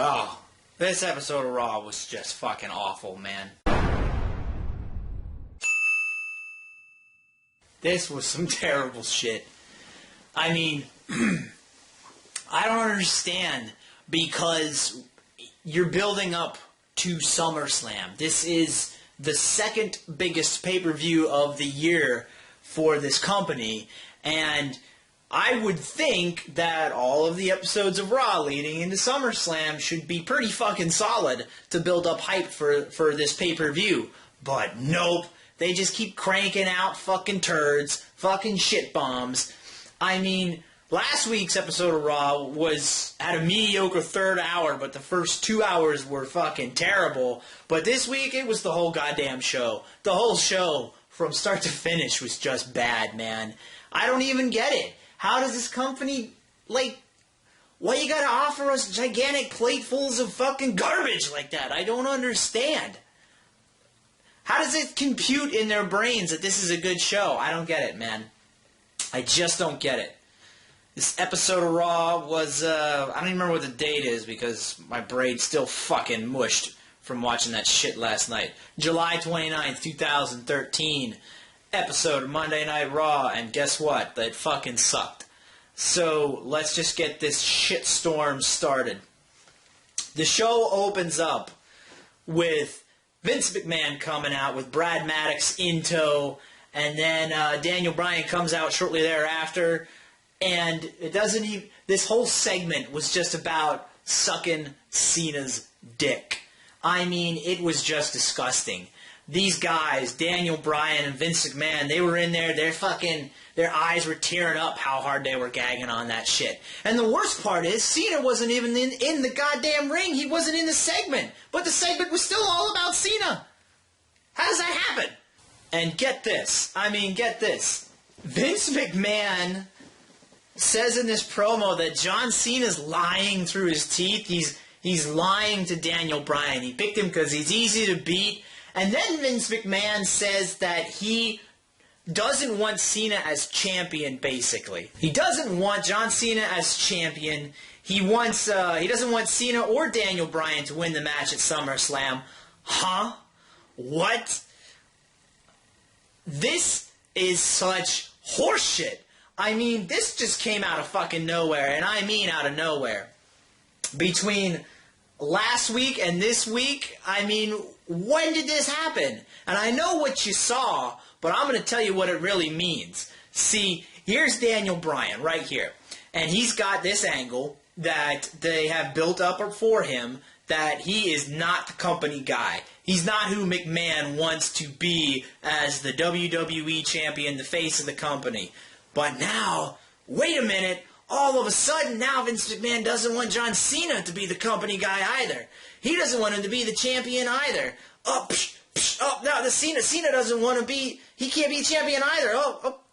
Oh, this episode of Raw was just fucking awful, man. This was some terrible shit. I mean, I don't understand, because you're building up to SummerSlam. This is the second biggest pay-per-view of the year for this company, and I would think that all of the episodes of Raw leading into SummerSlam should be pretty fucking solid to build up hype for this pay-per-view. But nope, they just keep cranking out fucking turds, fucking shit bombs. I mean, last week's episode of Raw had a mediocre third hour, but the first 2 hours were fucking terrible. But this week, it was the whole goddamn show. The whole show, from start to finish, was just bad, man. I don't even get it. How does this company, why you gotta offer us gigantic platefuls of fucking garbage like that? I don't understand. How does it compute in their brains that this is a good show? I don't get it, man. I just don't get it. This episode of Raw was, I don't even remember what the date is because my brain's still fucking mushed from watching that shit last night. July 29th, 2013. Episode of Monday Night Raw, and guess what? It fucking sucked. So, let's just get this shitstorm started. The show opens up with Vince McMahon coming out with Brad Maddox in tow, and then Daniel Bryan comes out shortly thereafter, and it doesn't even... This whole segment was just about sucking Cena's dick. I mean, it was just disgusting. These guys, Daniel Bryan and Vince McMahon, they were in there, their eyes were tearing up how hard they were gagging on that shit. And the worst part is, Cena wasn't even in the goddamn ring. He wasn't in the segment. But the segment was still all about Cena. How does that happen? And get this. Vince McMahon says in this promo that John Cena's lying through his teeth. He's lying to Daniel Bryan. He picked him because he's easy to beat. And then Vince McMahon says that he doesn't want Cena as champion, basically. He doesn't want John Cena as champion. He doesn't want Cena or Daniel Bryan to win the match at SummerSlam. Huh? What? This is such horseshit. I mean, this just came out of fucking nowhere, and I mean out of nowhere. Between last week and this week, I mean, when did this happen? And I know what you saw, but I'm going to tell you what it really means. See, here's Daniel Bryan right here. And he's got this angle that they have built up for him that he is not the company guy. He's not who McMahon wants to be as the WWE champion, the face of the company. But now, wait a minute. All of a sudden, now Vince McMahon doesn't want John Cena to be the company guy either. He doesn't want him to be the champion either. No, Cena doesn't want to be, he can't be champion either.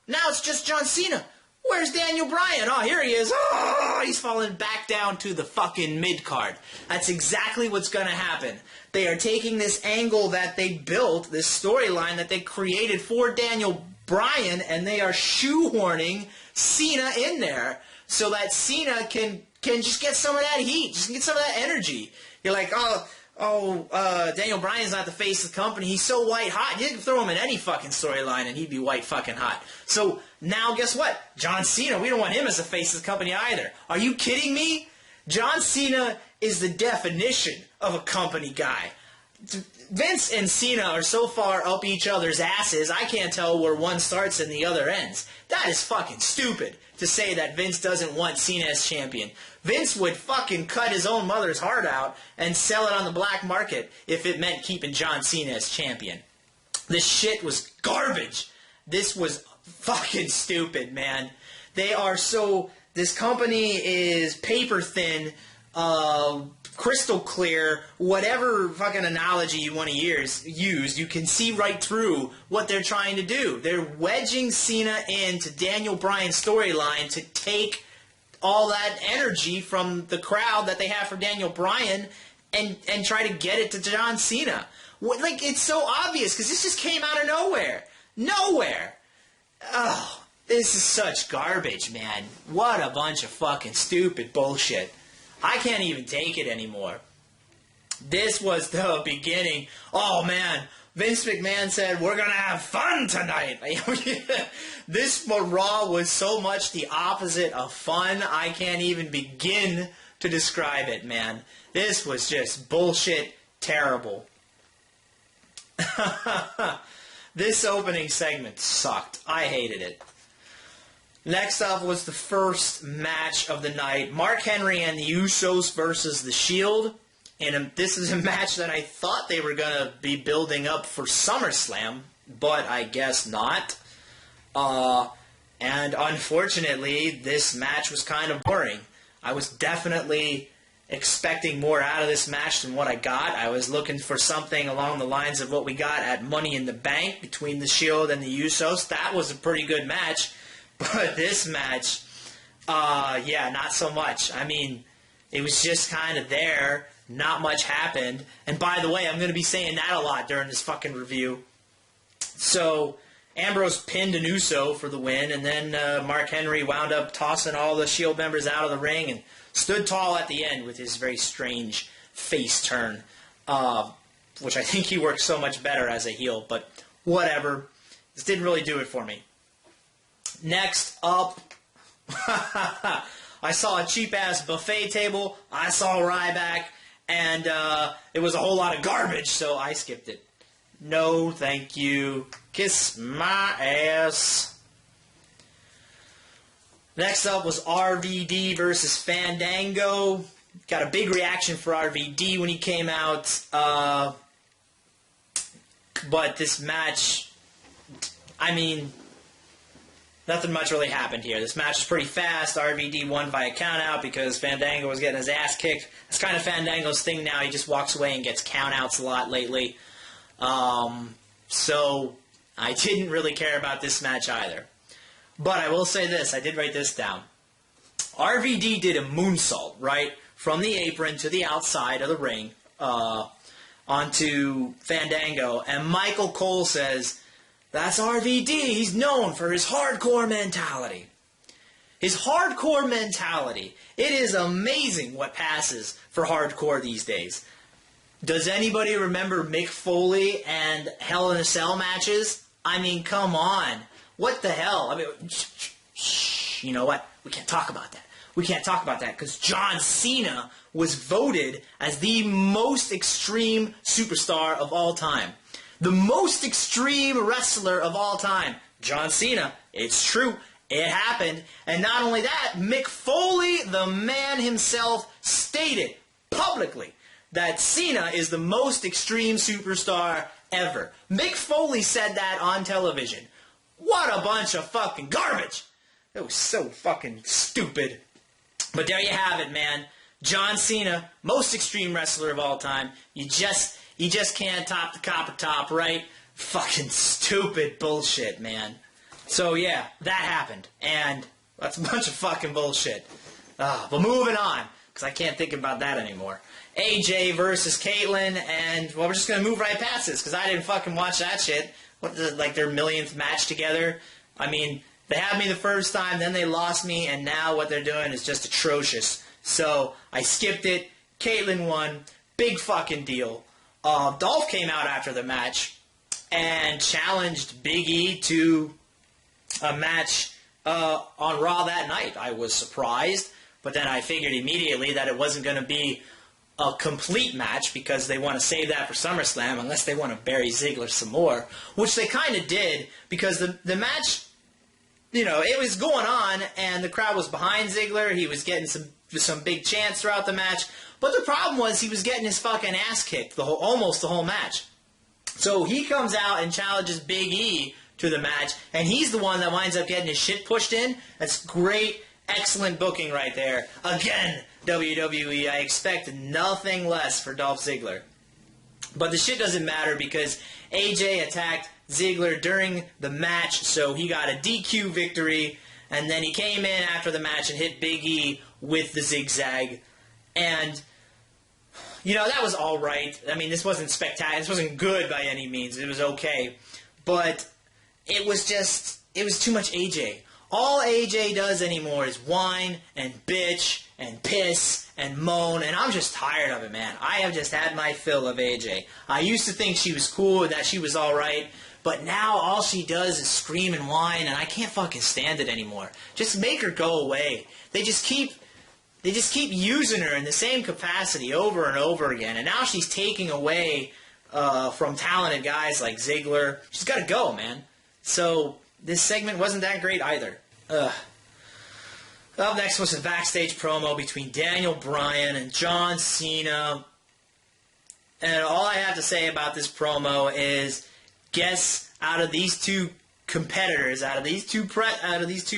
Now it's just John Cena. Where's Daniel Bryan? Oh, here he is. Oh, he's falling back down to the fucking mid-card. That's exactly what's going to happen. They are taking this angle that they built, this storyline that they created for Daniel Bryan, and they are shoehorning Cena in there so that Cena can just get some of that heat, just get some of that energy. You're like, Daniel Bryan's not the face of the company. He's so white hot. You can throw him in any fucking storyline and he'd be white fucking hot. So now guess what? John Cena, we don't want him as the face of the company either. Are you kidding me? John Cena is the definition of a company guy. Vince and Cena are so far up each other's asses, I can't tell where one starts and the other ends. That is fucking stupid to say that Vince doesn't want Cena as champion. Vince would fucking cut his own mother's heart out and sell it on the black market if it meant keeping John Cena as champion. This shit was garbage. This was fucking stupid, man. This company is paper thin, crystal clear, whatever fucking analogy you want to use, you can see right through what they're trying to do. They're wedging Cena into Daniel Bryan's storyline to take all that energy from the crowd that they have for Daniel Bryan and try to get it to John Cena. It's so obvious because this just came out of nowhere. Nowhere. Oh, this is such garbage, man. What a bunch of fucking stupid bullshit. I can't even take it anymore. This was the beginning. Oh, man. Vince McMahon said, we're going to have fun tonight. This Raw was so much the opposite of fun, I can't even begin to describe it, man. This was just bullshit terrible. This opening segment sucked. I hated it. Next up was the first match of the night. Mark Henry and the Usos versus The Shield. And this is a match that I thought they were going to be building up for SummerSlam, but I guess not. And unfortunately, this match was kind of boring. I was definitely expecting more out of this match than what I got. I was looking for something along the lines of what we got at Money in the Bank between The Shield and the Usos. That was a pretty good match. But this match, yeah, not so much. I mean, it was just kind of there. Not much happened. And by the way, I'm going to be saying that a lot during this fucking review. So, Ambrose pinned an Uso for the win, and then Mark Henry wound up tossing all the Shield members out of the ring and stood tall at the end with his very strange face turn, which I think he worked so much better as a heel, but whatever. This didn't really do it for me. Next up, I saw a cheap-ass buffet table. I saw Ryback. And it was a whole lot of garbage, so I skipped it. No, thank you. Kiss my ass. Next up was RVD versus Fandango. Got a big reaction for RVD when he came out. But this match, I mean, nothing much really happened here. This match was pretty fast. RVD won by a countout because Fandango was getting his ass kicked. It's kind of Fandango's thing now. He just walks away and gets countouts a lot lately. So I didn't really care about this match either. But I will say this. I did write this down. RVD did a moonsault, right? From the apron to the outside of the ring onto Fandango. And Michael Cole says, that's RVD. He's known for his hardcore mentality. His hardcore mentality. It is amazing what passes for hardcore these days. Does anybody remember Mick Foley and Hell in a Cell matches? I mean, come on. What the hell? I mean, shh, you know what? We can't talk about that. We can't talk about that because John Cena was voted as the most extreme superstar of all time. The most extreme wrestler of all time. John Cena. It's true. It happened. And not only that, Mick Foley, the man himself, stated publicly that Cena is the most extreme superstar ever. Mick Foley said that on television. What a bunch of fucking garbage. It was so fucking stupid. But there you have it, man. John Cena, most extreme wrestler of all time. You just can't top the copper top, right? Fucking stupid bullshit, man. So yeah, that happened. And that's a bunch of fucking bullshit. But moving on, because I can't think about that anymore. AJ versus Caitlyn, and well, we're just going to move right past this, because I didn't fucking watch that shit. Like their millionth match together? I mean, they had me the first time, then they lost me, and now what they're doing is just atrocious. So I skipped it. Caitlyn won. Big fucking deal. Dolph came out after the match and challenged Big E to a match on Raw that night. I was surprised, but then I figured immediately that it wasn't going to be a complete match because they want to save that for SummerSlam unless they want to bury Ziggler some more, which they kind of did because the match, you know, it was going on and the crowd was behind Ziggler. He was getting some big chants throughout the match, but the problem was he was getting his fucking ass kicked almost the whole match. So he comes out and challenges Big E to the match, and he's the one that winds up getting his shit pushed in. That's great, excellent booking right there. Again, WWE, I expect nothing less for Dolph Ziggler. But the shit doesn't matter because AJ attacked Ziggler during the match, so he got a DQ victory, and then he came in after the match and hit Big E with the zigzag. And, you know, that was all right. I mean, this wasn't spectacular. This wasn't good by any means. It was okay. But it was too much AJ. All AJ does anymore is whine and bitch and piss and moan, and I'm just tired of it, man. I have just had my fill of AJ. I used to think she was cool and that she was alright, but now all she does is scream and whine, and I can't fucking stand it anymore. Just make her go away. They just keep using her in the same capacity over and over again, and now she's taking away from talented guys like Ziggler. She's got to go, man. So this segment wasn't that great either. Up next was a backstage promo between Daniel Bryan and John Cena. And all I have to say about this promo is, guess out of these two competitors, out of these two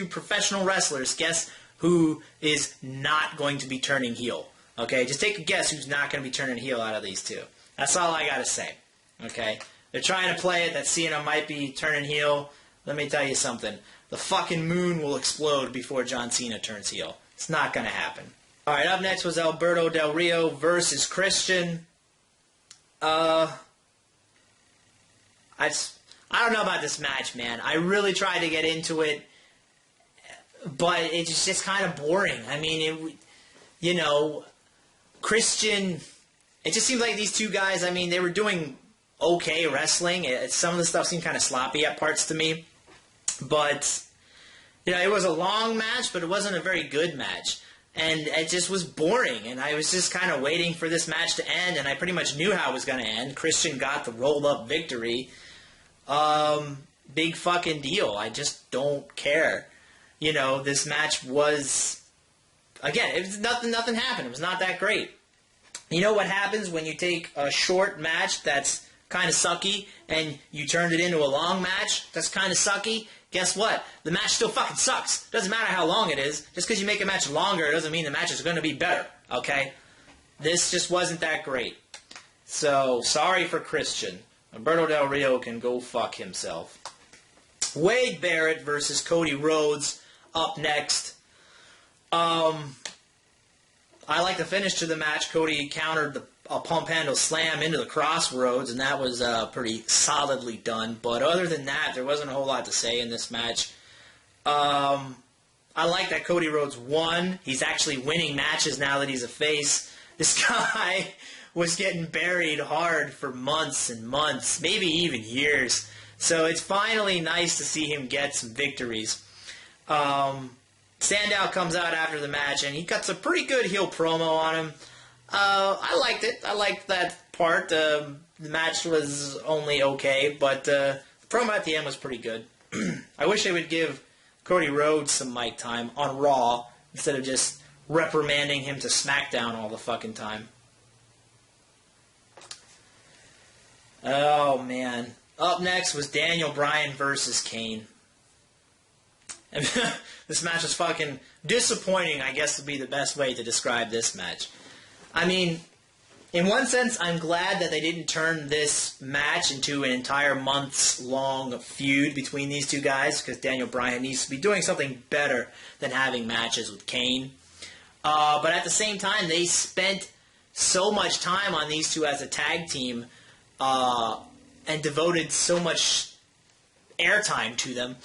professional wrestlers, guess who is not going to be turning heel. Okay, just take a guess who's not going to be turning heel out of these two. That's all I got to say. Okay, they're trying to play it that Cena might be turning heel. Let me tell you something. The fucking moon will explode before John Cena turns heel. It's not going to happen. All right, up next was Alberto Del Rio versus Christian. I don't know about this match, man. I really tried to get into it, but it's just kind of boring. I mean, Christian, it just seemed like these two guys, I mean, they were doing okay wrestling. Some of the stuff seemed kind of sloppy at parts to me. But, it was a long match, but it wasn't a very good match. And it just was boring. And I was just kind of waiting for this match to end, and I pretty much knew how it was going to end. Christian got the rolled-up victory. Big fucking deal. I just don't care. This match was, again, it was nothing happened. It was not that great. You know what happens when you take a short match that's kind of sucky and you turned it into a long match that's kind of sucky? Guess what? The match still fucking sucks. Doesn't matter how long it is. Just because you make a match longer, it doesn't mean the match is going to be better. Okay? This just wasn't that great. So, sorry for Christian. Alberto Del Rio can go fuck himself. Wade Barrett versus Cody Rhodes up next. I like the finish to the match. Cody countered a pump handle slam into the crossroads, and that was pretty solidly done. But other than that, there wasn't a whole lot to say in this match. I like that Cody Rhodes won. He's actually winning matches now that he's a face. This guy was getting buried hard for months and months, maybe even years. So it's finally nice to see him get some victories. Sandow comes out after the match, and he cuts a pretty good heel promo on him. I liked it. I liked that part. The match was only okay, but the promo at the end was pretty good. I wish they would give Cody Rhodes some mic time on Raw instead of just reprimanding him to SmackDown all the fucking time. Oh, man. Up next was Daniel Bryan versus Kane. This match was fucking disappointing, I guess would be the best way to describe this match. I mean, in one sense, I'm glad that they didn't turn this match into an entire months-long feud between these two guys, because Daniel Bryan needs to be doing something better than having matches with Kane. But at the same time, they spent so much time on these two as a tag team and devoted so much airtime to them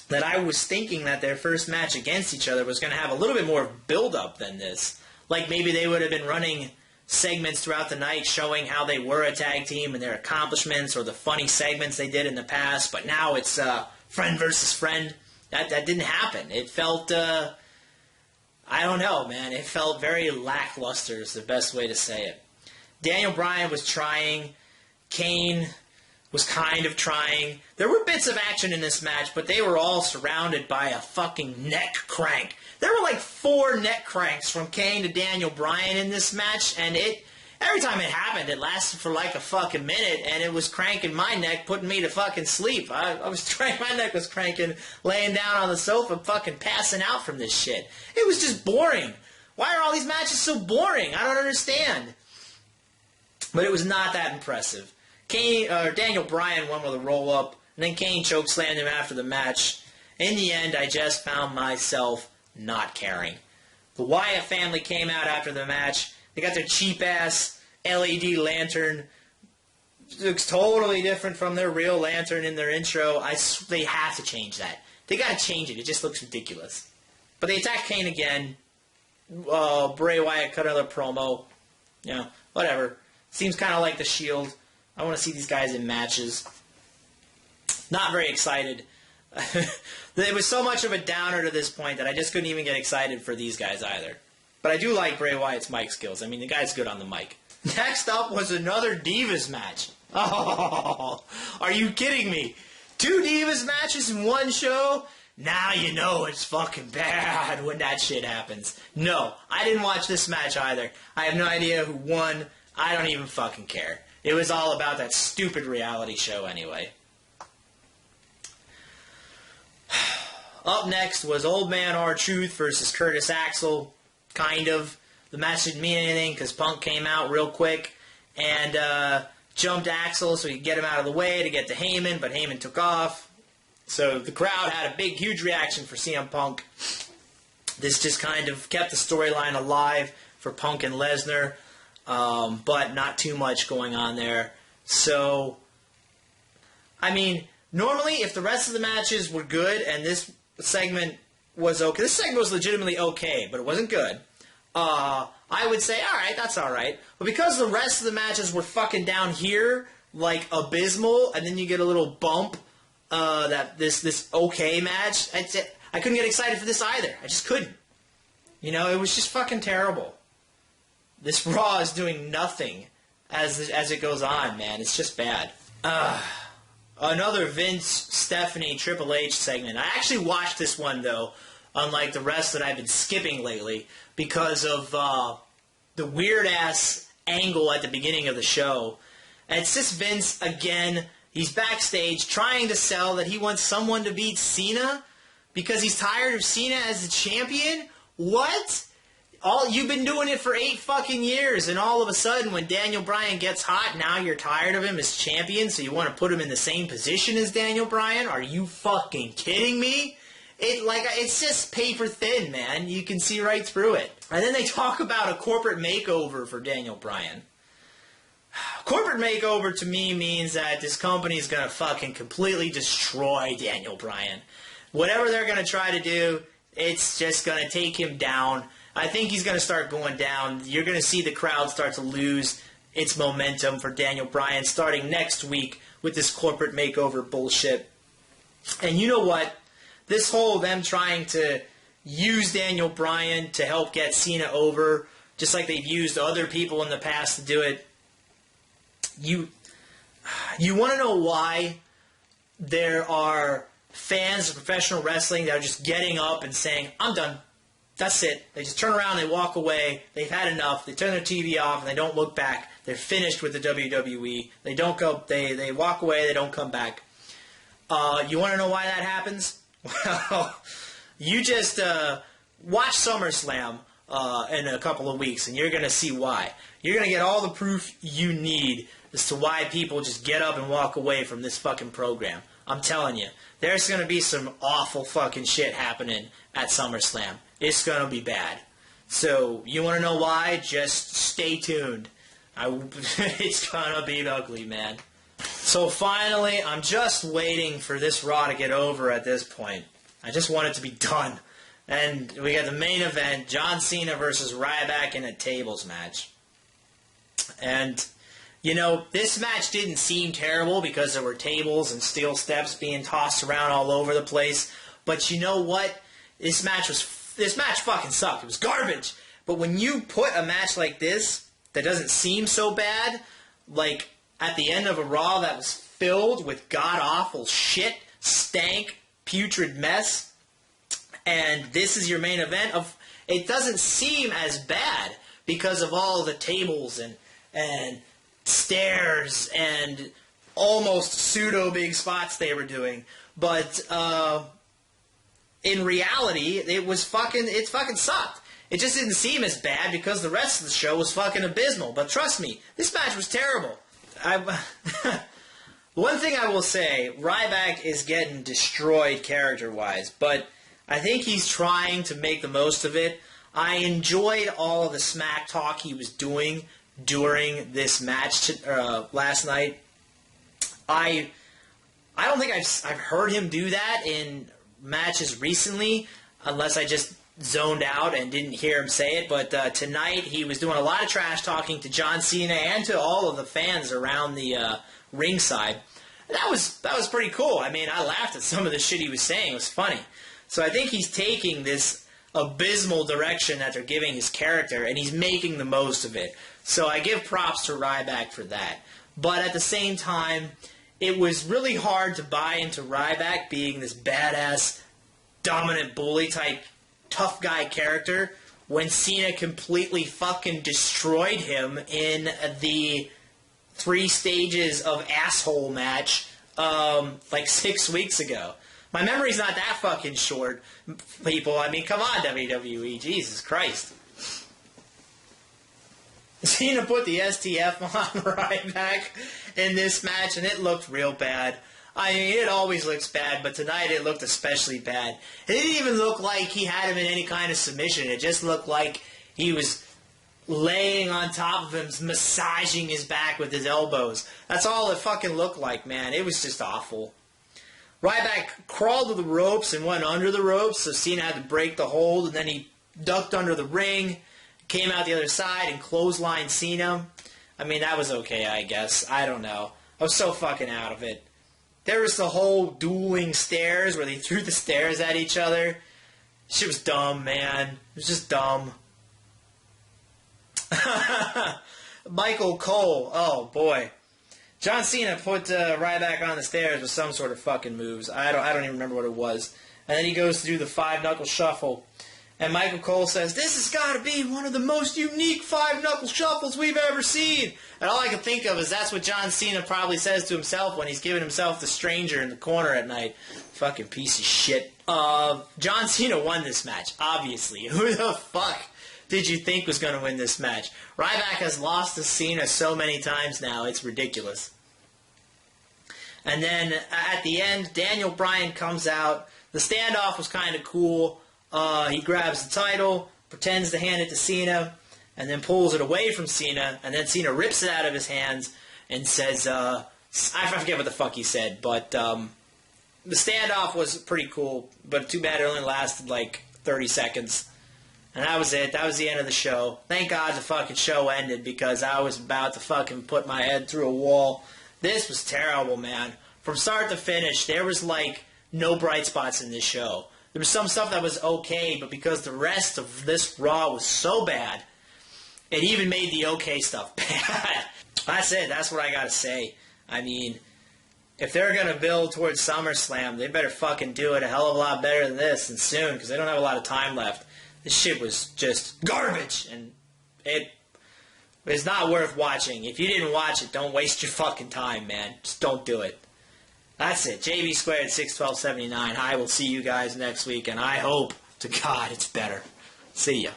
that I was thinking that their first match against each other was going to have a little bit more build-up than this. Like maybe they would have been running segments throughout the night showing how they were a tag team and their accomplishments or the funny segments they did in the past, but now it's friend versus friend. That didn't happen. It felt, I don't know, man. It felt very lackluster is the best way to say it. Daniel Bryan was trying. Kane was kind of trying. There were bits of action in this match, but they were all surrounded by a fucking neck crank. There were like 4 neck cranks from Kane to Daniel Bryan in this match, and every time it happened, it lasted for like a fucking minute, and it was cranking my neck, putting me to fucking sleep. I was trying, my neck was cranking, laying down on the sofa, fucking passing out from this shit. It was just boring. Why are all these matches so boring? I don't understand. But it was not that impressive. Daniel Bryan won with a roll-up, and then Kane chokeslammed him after the match. In the end, I just found myself not caring. The Wyatt family came out after the match. They got their cheap-ass LED lantern. It looks totally different from their real lantern in their intro. They have to change that. They got to change it. It just looks ridiculous. But they attack Kane again. Bray Wyatt cut another promo. You know, whatever. Seems kind of like the Shield. I want to see these guys in matches. Not very excited. It was so much of a downer to this point that I just couldn't even get excited for these guys either. But I do like Bray Wyatt's mic skills. I mean, the guy's good on the mic. Next up was another Divas match. Oh, are you kidding me? 2 Divas matches in one show? Now you know it's fucking bad when that shit happens. No, I didn't watch this match either. I have no idea who won. I don't even fucking care. It was all about that stupid reality show anyway. Up next was Old Man R-Truth versus Curtis Axel. Kind of. The match didn't mean anything because Punk came out real quick and jumped Axel so he could get him out of the way to get to Heyman, but Heyman took off. So the crowd had a big, huge reaction for CM Punk. This just kind of kept the storyline alive for Punk and Lesnar, but not too much going on there. So, I mean, normally if the rest of the matches were good and this segment was okay, this segment was legitimately okay, but it wasn't good, I would say, alright, that's alright. But because the rest of the matches were fucking down here, like abysmal, and then you get a little bump, that this okay match, I couldn't get excited for this either. I just couldn't. You know, it was just fucking terrible. This Raw is doing nothing as it goes on, man. It's just bad. Another Vince, Stephanie, Triple H segment. I actually watched this one, though, unlike the rest that I've been skipping lately, because of the weird-ass angle at the beginning of the show. And it's just Vince, again, he's backstage trying to sell that he wants someone to beat Cena because he's tired of Cena as the champion? What? You've been doing it for 8 fucking years, and all of a sudden when Daniel Bryan gets hot, now you're tired of him as champion, so you want to put him in the same position as Daniel Bryan? Are you fucking kidding me? It's just paper thin, man. You can see right through it. And then they talk about a corporate makeover for Daniel Bryan. Corporate makeover to me means that this company is going to fucking completely destroy Daniel Bryan. Whatever they're going to try to do, it's just going to take him down. I think he's going to start going down. You're going to see the crowd start to lose its momentum for Daniel Bryan starting next week with this corporate makeover bullshit. And you know what? This whole them trying to use Daniel Bryan to help get Cena over, just like they've used other people in the past to do it, you want to know why there are fans of professional wrestling that are just getting up and saying, I'm done. That's it. They just turn around, they walk away, they've had enough, they turn their TV off, and they don't look back. They're finished with the WWE. They don't go, they walk away, they don't come back. You want to know why that happens? Well, you just watch SummerSlam in a couple of weeks, and you're going to see why. You're going to get all the proof you need as to why people just get up and walk away from this fucking program. I'm telling you, there's going to be some awful fucking shit happening at SummerSlam. It's going to be bad. So, you want to know why? Just stay tuned. It's going to be ugly, man. So finally, I'm just waiting for this Raw to get over at this point. I just want it to be done. And we got the main event, John Cena versus Ryback in a tables match. And, you know, this match didn't seem terrible because there were tables and steel steps being tossed around all over the place. But you know what? This match fucking sucked. It was garbage. But when you put a match like this that doesn't seem so bad, like at the end of a Raw that was filled with god-awful shit, stank, putrid mess, and this is your main event, it doesn't seem as bad because of all the tables and stairs and almost pseudo big spots they were doing. But in reality, it fucking sucked. It just didn't seem as bad because the rest of the show was fucking abysmal. But trust me, this match was terrible. One thing I will say, Ryback is getting destroyed character-wise, but I think he's trying to make the most of it. I enjoyed all of the smack talk he was doing during this match last night. I don't think I've heard him do that in matches recently, unless I just zoned out and didn't hear him say it, but tonight he was doing a lot of trash talking to John Cena and to all of the fans around the ringside. That was pretty cool. I mean, I laughed at some of the shit he was saying. It was funny. So I think he's taking this abysmal direction that they're giving his character, and he's making the most of it. So I give props to Ryback for that. But at the same time, it was really hard to buy into Ryback being this badass, dominant bully type tough guy character when Cena completely fucking destroyed him in the 3 stages of asshole match like 6 weeks ago. My memory's not that fucking short, people. I mean, come on, WWE. Jesus Christ. Cena put the STF on Ryback in this match, and it looked real bad. I mean, it always looks bad, but tonight it looked especially bad. It didn't even look like he had him in any kind of submission. It just looked like he was laying on top of him, massaging his back with his elbows. That's all it fucking looked like, man. It was just awful. Ryback crawled to the ropes and went under the ropes, so Cena had to break the hold, and then he ducked under the ring, came out the other side, and clotheslined Cena. I mean, that was okay, I guess. I don't know. I was so fucking out of it. There was the whole dueling stairs where they threw the stairs at each other. Shit was dumb, man. It was just dumb. Michael Cole. Oh, boy. John Cena put Ryback on the stairs with some sort of fucking moves. I don't even remember what it was. And then he goes to do the 5-knuckle shuffle. And Michael Cole says, "This has got to be one of the most unique 5-knuckle shuffles we've ever seen." And all I can think of is that's what John Cena probably says to himself when he's giving himself the stranger in the corner at night. Fucking piece of shit. John Cena won this match, obviously. Who the fuck did you think was going to win this match? Ryback has lost to Cena so many times now, it's ridiculous. And then at the end, Daniel Bryan comes out. The standoff was kind of cool. He grabs the title, pretends to hand it to Cena, and then pulls it away from Cena, and then Cena rips it out of his hands and says, I forget what the fuck he said, but the standoff was pretty cool, but too bad it only lasted like 30 seconds. And that was it. That was the end of the show. Thank God the fucking show ended because I was about to fucking put my head through a wall. This was terrible, man. From start to finish, there was like no bright spots in this show. There was some stuff that was okay, but because the rest of this Raw was so bad, it even made the okay stuff bad. That's it. That's what I gotta say. I mean, if they're gonna build towards SummerSlam, they better fucking do it a hell of a lot better than this and soon, because they don't have a lot of time left. This shit was just garbage, and it is not worth watching. If you didn't watch it, don't waste your fucking time, man. Just don't do it. That's it. JB Squared 61279. I will see you guys next week, and I hope to God it's better. See ya.